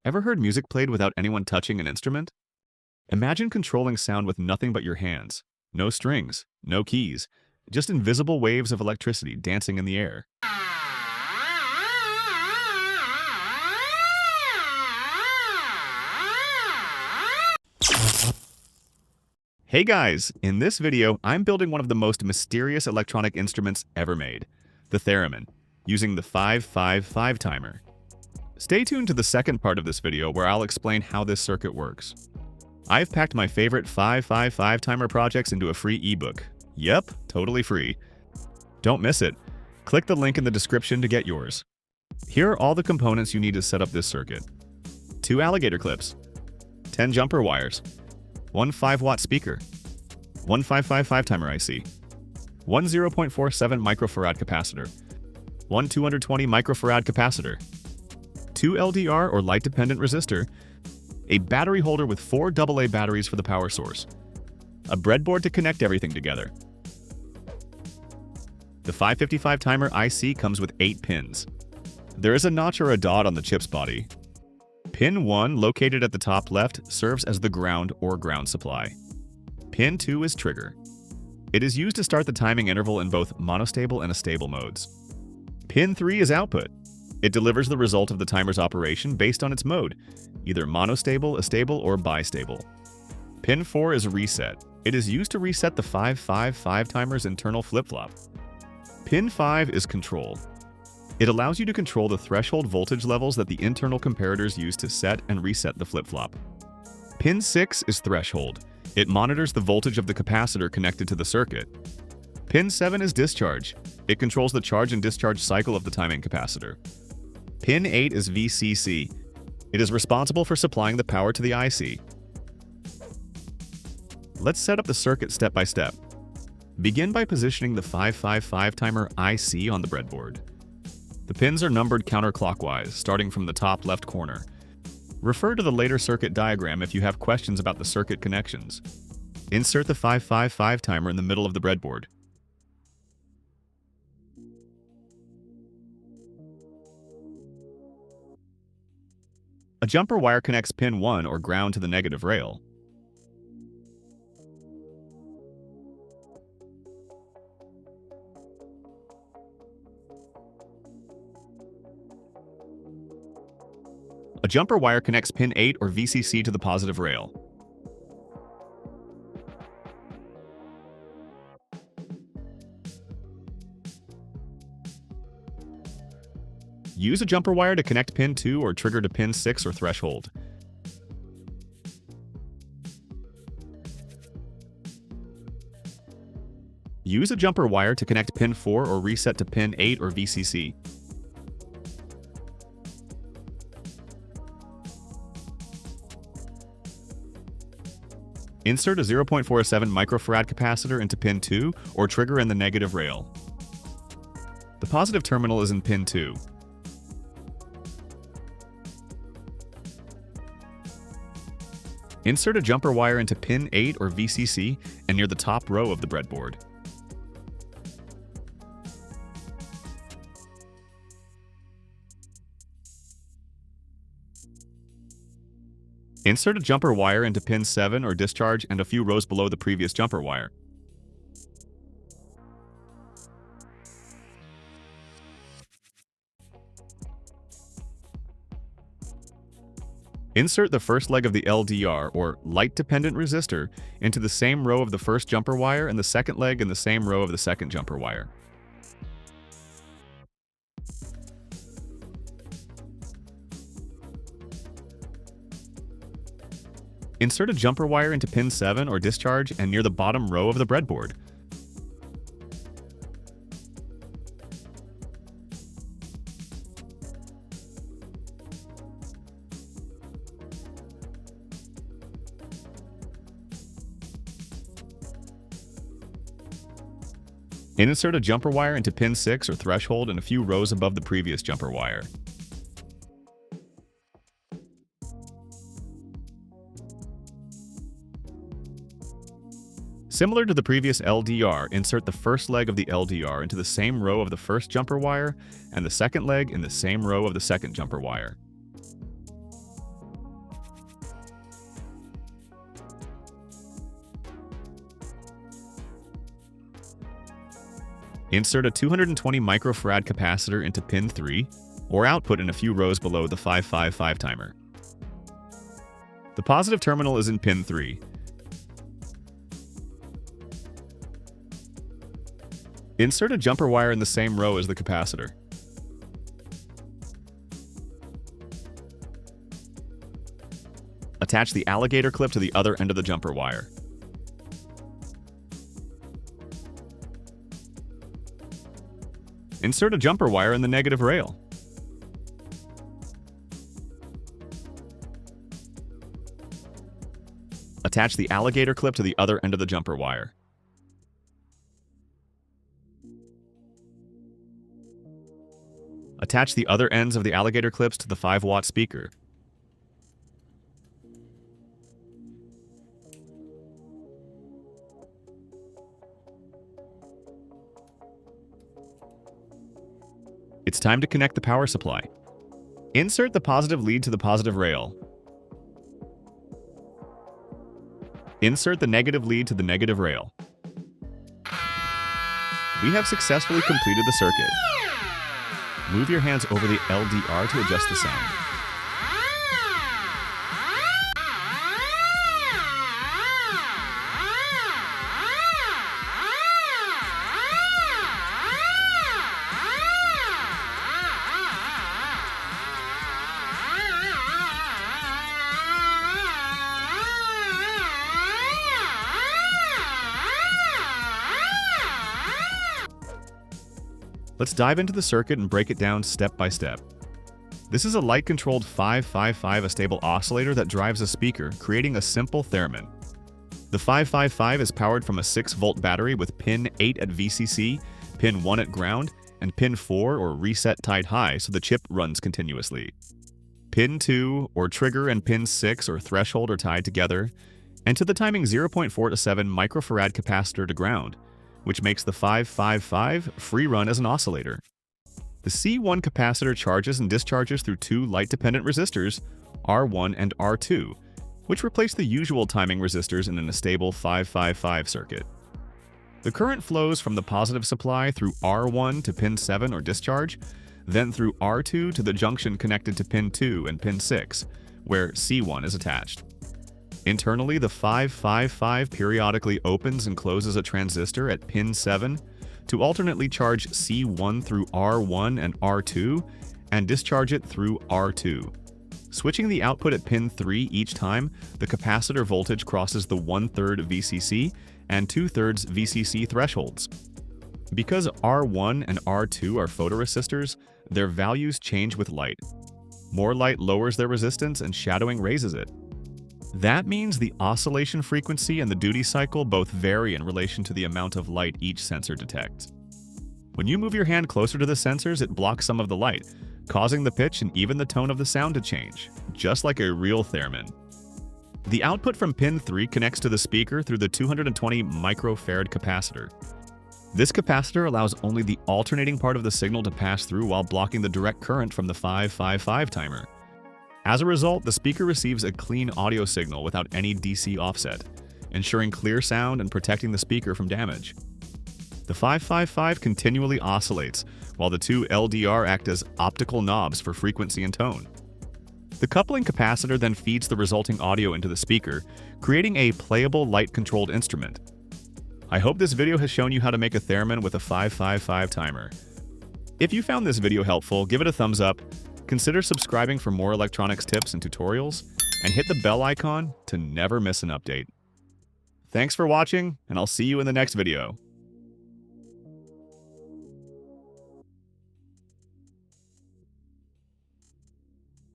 Ever heard music played without anyone touching an instrument? Imagine controlling sound with nothing but your hands. No strings, no keys, just invisible waves of electricity dancing in the air. Hey guys! In this video, I'm building one of the most mysterious electronic instruments ever made, the Theremin, using the 555 timer. Stay tuned to the second part of this video where I'll explain how this circuit works. I've packed my favorite 555 timer projects into a free ebook. Yep, totally free. Don't miss it. Click the link in the description to get yours. Here are all the components you need to set up this circuit. 2 alligator clips, 10 jumper wires, 1 5-watt speaker, 1 555 timer IC, 1 0.47 microfarad capacitor, 1 220 microfarad capacitor, 2 LDR or light-dependent resistor, a battery holder with 4 AA batteries for the power source, a breadboard to connect everything together. The 555 timer IC comes with 8 pins. There is a notch or a dot on the chip's body. Pin 1, located at the top left, serves as the ground or ground supply. Pin 2 is trigger. It is used to start the timing interval in both monostable and astable modes. Pin 3 is output. It delivers the result of the timer's operation based on its mode, either monostable, astable, or bistable. Pin 4 is reset. It is used to reset the 555 timer's internal flip-flop. Pin 5 is control. It allows you to control the threshold voltage levels that the internal comparators use to set and reset the flip-flop. Pin 6 is threshold. It monitors the voltage of the capacitor connected to the circuit. Pin 7 is discharge. It controls the charge and discharge cycle of the timing capacitor. Pin 8 is VCC. It is responsible for supplying the power to the IC. Let's set up the circuit step by step. Begin by positioning the 555 timer IC on the breadboard. The pins are numbered counterclockwise, starting from the top left corner. Refer to the later circuit diagram if you have questions about the circuit connections. Insert the 555 timer in the middle of the breadboard. A jumper wire connects pin 1 or ground to the negative rail. A jumper wire connects pin 8 or VCC to the positive rail. Use a jumper wire to connect pin 2 or trigger to pin 6 or threshold. Use a jumper wire to connect pin 4 or reset to pin 8 or VCC. Insert a 0.47 microfarad capacitor into pin 2 or trigger in the negative rail. The positive terminal is in pin 2. Insert a jumper wire into pin 8 or VCC and near the top row of the breadboard. Insert a jumper wire into pin 7 or discharge and a few rows below the previous jumper wire. Insert the first leg of the LDR, or light-dependent resistor, into the same row of the first jumper wire and the second leg in the same row of the second jumper wire. Insert a jumper wire into pin 7 or discharge and near the bottom row of the breadboard. Insert a jumper wire into pin 6 or threshold and a few rows above the previous jumper wire. Similar to the previous LDR, insert the first leg of the LDR into the same row of the first jumper wire and the second leg in the same row of the second jumper wire. Insert a 220 microfarad capacitor into pin 3, or output in a few rows below the 555 timer. The positive terminal is in pin 3. Insert a jumper wire in the same row as the capacitor. Attach the alligator clip to the other end of the jumper wire. Insert a jumper wire in the negative rail. Attach the alligator clip to the other end of the jumper wire. Attach the other ends of the alligator clips to the 5-watt speaker. It's time to connect the power supply. Insert the positive lead to the positive rail. Insert the negative lead to the negative rail. We have successfully completed the circuit. Move your hands over the LDR to adjust the sound. Let's dive into the circuit and break it down step by step. This is a light-controlled 555 astable oscillator that drives a speaker, creating a simple theremin. The 555 is powered from a 6-volt battery with pin 8 at VCC, pin 1 at ground, and pin 4 or reset tied high so the chip runs continuously. Pin 2 or trigger and pin 6 or threshold are tied together, and to the timing 0.4 to 7 microfarad capacitor to ground, which makes the 555 free run as an oscillator. The C1 capacitor charges and discharges through 2 light-dependent resistors, R1 and R2, which replace the usual timing resistors in an astable 555 circuit. The current flows from the positive supply through R1 to pin 7 or discharge, then through R2 to the junction connected to pin 2 and pin 6, where C1 is attached. Internally, the 555 periodically opens and closes a transistor at pin 7 to alternately charge C1 through R1 and R2 and discharge it through R2. Switching the output at pin 3 each time, the capacitor voltage crosses the 1/3 VCC and 2/3 VCC thresholds. Because R1 and R2 are photoresistors, their values change with light. More light lowers their resistance and shadowing raises it. That means the oscillation frequency and the duty cycle both vary in relation to the amount of light each sensor detects. When you move your hand closer to the sensors, it blocks some of the light, causing the pitch and even the tone of the sound to change, just like a real theremin. The output from pin 3 connects to the speaker through the 220 microfarad capacitor. This capacitor allows only the alternating part of the signal to pass through while blocking the direct current from the 555 timer. As a result, the speaker receives a clean audio signal without any DC offset, ensuring clear sound and protecting the speaker from damage. The 555 continually oscillates, while the 2 LDR act as optical knobs for frequency and tone. The coupling capacitor then feeds the resulting audio into the speaker, creating a playable light-controlled instrument. I hope this video has shown you how to make a theremin with a 555 timer. If you found this video helpful, give it a thumbs up, consider subscribing for more electronics tips and tutorials, and hit the bell icon to never miss an update. Thanks for watching, and I'll see you in the next video.